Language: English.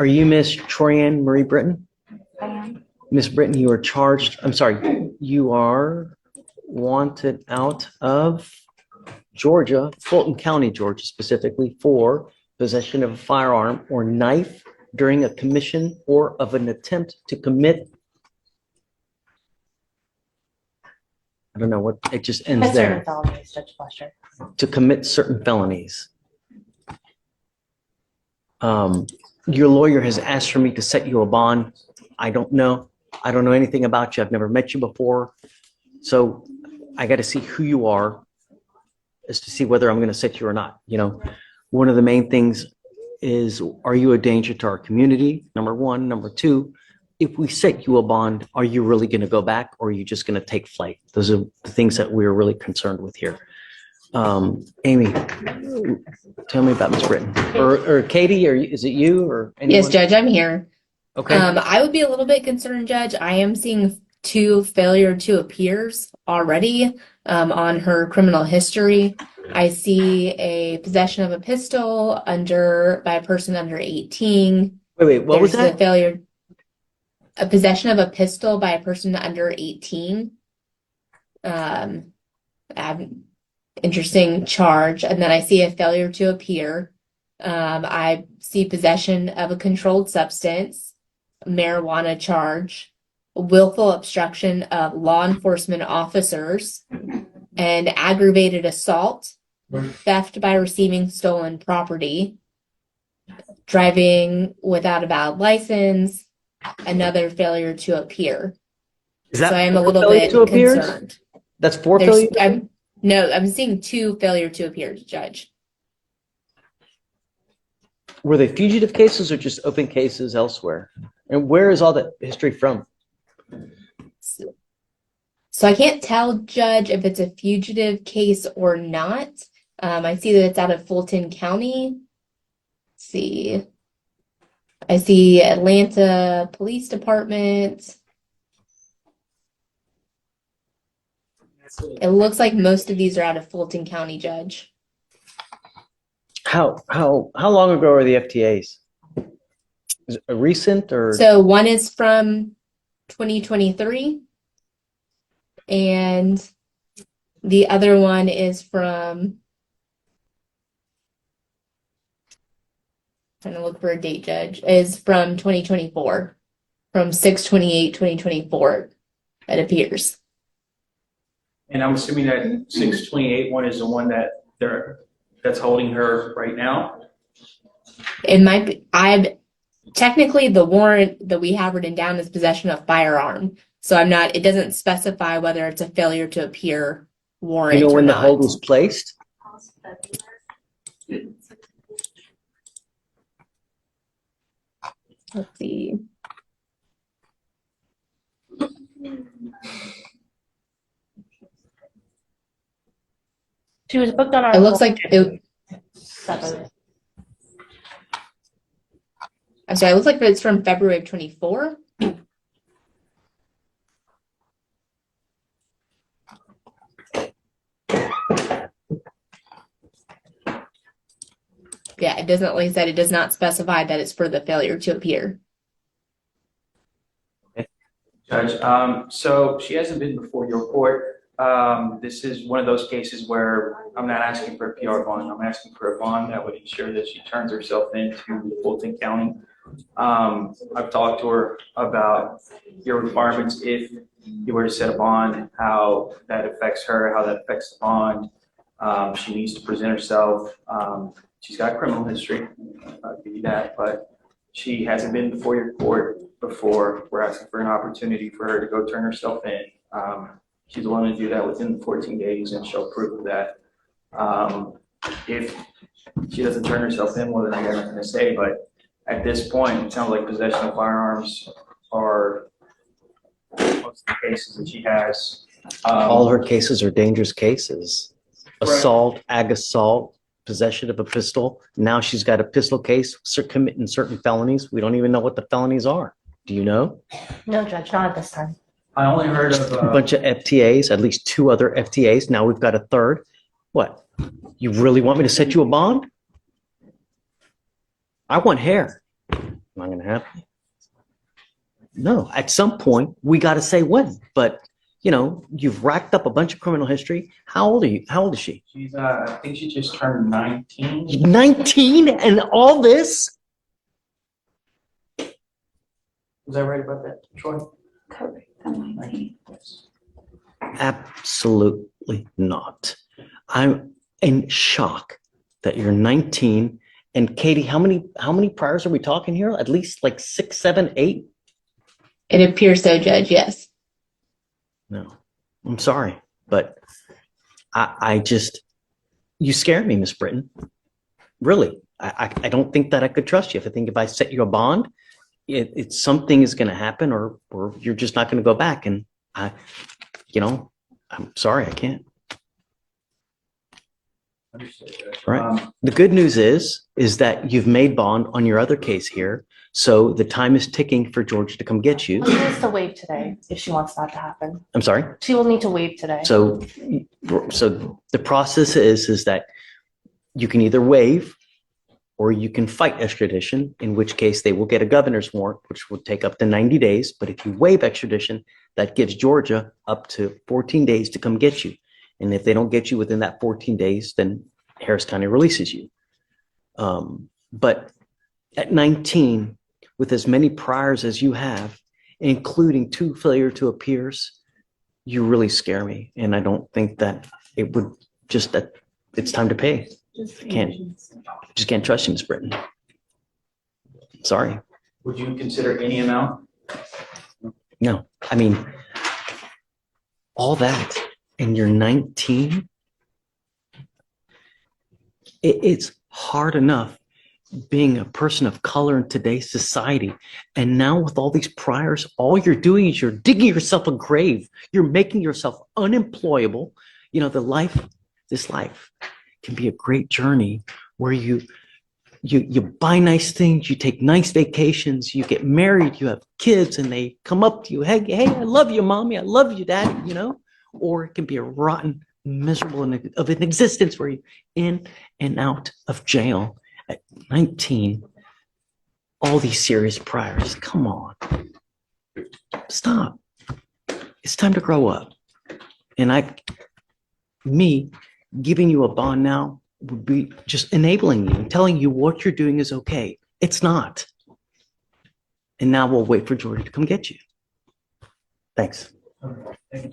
Are you Miss Troyanne Marie Britton? I am. Miss Britton, you are charged, I'm sorry, you are wanted out of Georgia, Fulton County, Georgia specifically, for possession of a firearm or knife during a commission or of an attempt to commit. I don't know what, it just ends there. Felonies, Judge Fleischer. To commit certain felonies. Your lawyer has asked for me to set you a bond. I don't know. I don't know anything about you. I've never met you before. So I got to see who you are as to see whether I'm going to set you or not. You know, one of the main things is, are you a danger to our community? Number one. Number two, if we set you a bond, are you really going to go back, or are you just going to take flight? Those are the things that we're really concerned with here. Amy, tell me about Ms. Britton, or Katie, or is it you or anyone? Yes, Judge, I'm here. Okay. I would be a little bit concerned, Judge. I am seeing 2 failure to appears already on her criminal history. I see a possession of a pistol by a person under 18. Wait, what was that? A possession of a pistol by a person under 18. Interesting charge. And then I see a failure to appear. I see possession of a controlled substance, marijuana charge, willful obstruction of law enforcement officers, and aggravated assault, theft by receiving stolen property, driving without a valid license, another failure to appear. Is that so I am a little bit concerned. That's 4 failures? No, I'm seeing 2 failure to appear, Judge. Were they fugitive cases or just open cases elsewhere? And where is all that history from? So I can't tell, Judge, if it's a fugitive case or not. I see that it's out of Fulton County. Let's see. I see Atlanta Police Department. It looks like most of these are out of Fulton County, Judge. How long ago are the FTAs? Is it recent or? So one is from 2023, and the other one is from, trying to look for a date, Judge, is from 2024, from 6/28/2024, it appears. And I'm assuming that 6/28 one is the one that's holding her right now. It might be. Technically the warrant that we have written down is possession of firearm. So it doesn't specify whether it's a failure to appear warrant. You know when or the not. hold was placed? Let's see. She was booked on our. It looks like it. 7. I'm sorry. It looks like it's from February of 24. Yeah, it doesn't. Like I said, it does not specify that it's for the failure to appear. Judge, so she hasn't been before your court. This is one of those cases where I'm not asking for a PR bond. I'm asking for a bond that would ensure that she turns herself into Fulton County. I've talked to her about your requirements if you were to set a bond, how that affects her, how that affects the bond. She needs to present herself. She's got criminal history, I'll give you that, but she hasn't been before your court before. We're asking for an opportunity for her to go turn herself in. She's willing to do that within 14 days and show proof of that. If she doesn't turn herself in, well, then I got nothing to say. But at this point, it sounds like possession of firearms are most of the cases that she has. All her cases are dangerous cases. Assault, ag assault, possession of a pistol. Now she's got a pistol case, committing certain felonies. We don't even know what the felonies are. Do you know? No, Judge, not at this time. I only heard of A bunch of FTAs, at least 2 other FTAs. Now we've got a third. What? You really want me to set you a bond? I want hair. Not going to happen. No, at some point we got to say when. But you've racked up a bunch of criminal history. How old are you? How old is she? She's, I think she just turned 19. 19 and all this? Was I right about that, Troy? Correct. I'm 19. Yes. Absolutely not. I'm in shock that you're 19. And Katie, how many priors are we talking here? At least like 6, 7, 8? It appears so, Judge, yes. No, I'm sorry, but I just, you scared me, Miss Britton. Really, I don't think that I could trust you. If I think if I set you a bond, it's something is going to happen, or you're just not going to go back. And I'm sorry, I can't. Understood, Judge. Right. The good news is that you've made bond on your other case here. So the time is ticking for George to come get you. She needs to waive today if she wants that to happen. I'm sorry. She will need to waive today. So the process is that you can either waive or you can fight extradition, in which case they will get a governor's warrant, which will take up to 90 days. But if you waive extradition, that gives Georgia up to 14 days to come get you. And if they don't get you within that 14 days, then Harris County releases you. But at 19, with as many priors as you have, including 2 failure to appears, you really scare me. And I don't think that it would just, that it's time to pay. Just can't trust you, Ms. Britton. Sorry. Would you consider any amount? No, I mean, all that, and you're 19, it's hard enough being a person of color in today's society. And now with all these priors, all you're doing is you're digging yourself a grave. You're making yourself unemployable. This life can be a great journey where you buy nice things, you take nice vacations, you get married, you have kids, and they come up to you, hey, I love you, mommy, I love you, daddy, or it can be a rotten, miserable of an existence where you're in and out of jail at 19. All these serious priors, come on, stop. It's time to grow up. And me giving you a bond now would be just enabling you and telling you what you're doing is okay. It's not. And now we'll wait for Jordan to come get you. Thanks. Okay, thank you.